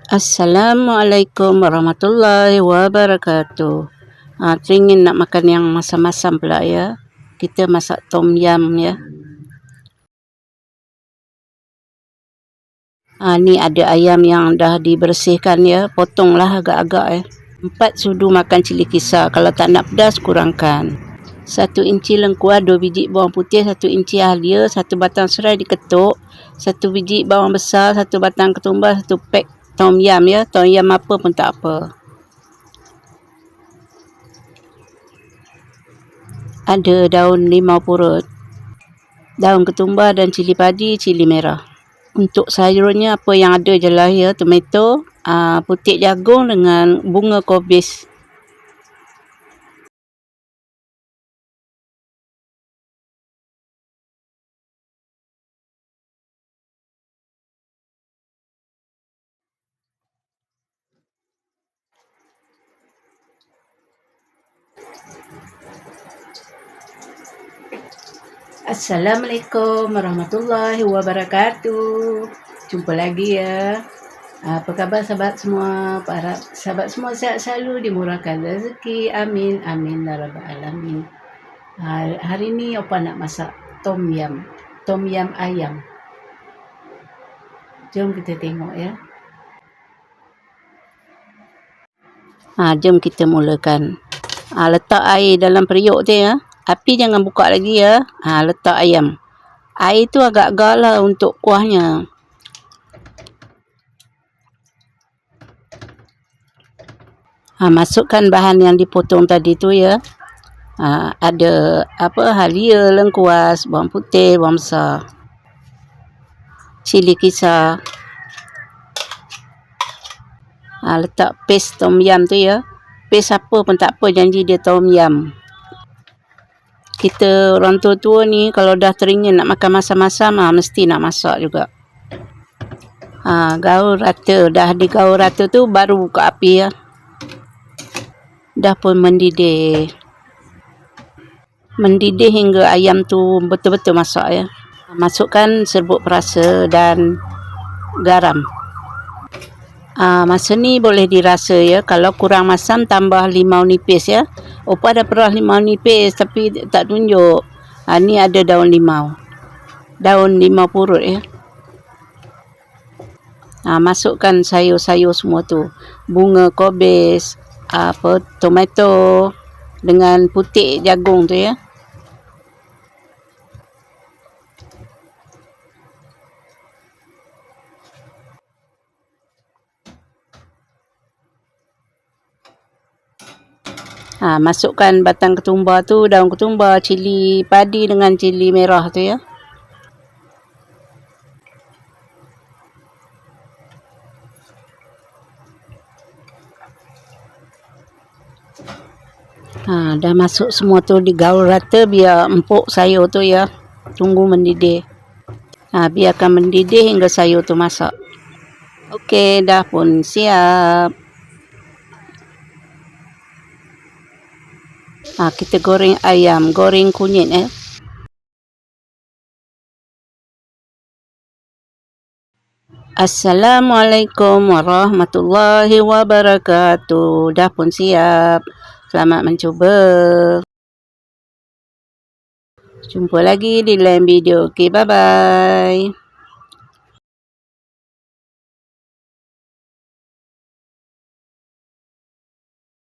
Assalamualaikum warahmatullahi wabarakatuh. Teringin nak makan yang masam-masam pula ya. Kita masak tom yum ya. Ni ada ayam yang dah dibersihkan ya. Potonglah agak-agak 4 sudu makan cili kisar. Kalau tak nak pedas kurangkan. 1 inci lengkuas, 2 biji bawang putih, 1 inci halia, 1 batang serai diketuk, 1 biji bawang besar, 1 batang ketumbar, 1 pack tom yum ya. Tom yum apa pun tak apa. Ada daun limau purut, daun ketumbar dan cili padi, cili merah. Untuk sayurnya apa yang ada je lah ya. Tomato, putik jagung dengan bunga kobis. Assalamualaikum warahmatullahi wabarakatuh. Jumpa lagi ya. Apa khabar sahabat semua? Para sahabat semua sihat selalu, dimurahkan rezeki. Amin amin ya rabbal alamin. Hari ni opa nak masak tom yum ayam. Jom kita tengok ya. Jom kita mulakan. Letak air dalam periuk tu ya. Api jangan buka lagi ya. Letak ayam. Air tu agak galah untuk kuahnya. Masukkan bahan yang dipotong tadi tu ya. Ada halia, lengkuas, bawang putih, bawang besar, cili kisar. Letak paste tom yum tu ya. Paste apa pun tak apa, janji dia tom yum. Kita orang tua-tua ni kalau dah teringin nak makan masam-masam, mesti nak masak juga. Gaul rata, dah digaul rata tu baru buka api ya. Dah pun mendidih. Mendidih hingga ayam tu betul-betul masak ya. Masukkan serbuk perasa dan garam. Masa ni boleh dirasa ya. Kalau kurang masam tambah limau nipis ya. Opa dah perah limau nipis tapi tak tunjuk. Ni ada daun limau. Daun limau purut ya. Masukkan sayur-sayur semua tu. Bunga kobis, tomato dengan putik jagung tu ya. Masukkan batang ketumbar tu, daun ketumbar, cili padi dengan cili merah tu ya. Dah masuk semua tu, digaul rata biar empuk sayur tu ya. Tunggu mendidih. Biarkan mendidih hingga sayur tu masak. Okey, dah pun siap. Kita goreng ayam, goreng kunyit ya. Assalamualaikum warahmatullahi wabarakatuh. Dah pun siap. Selamat mencuba. Jumpa lagi di lain video. Okey, bye-bye.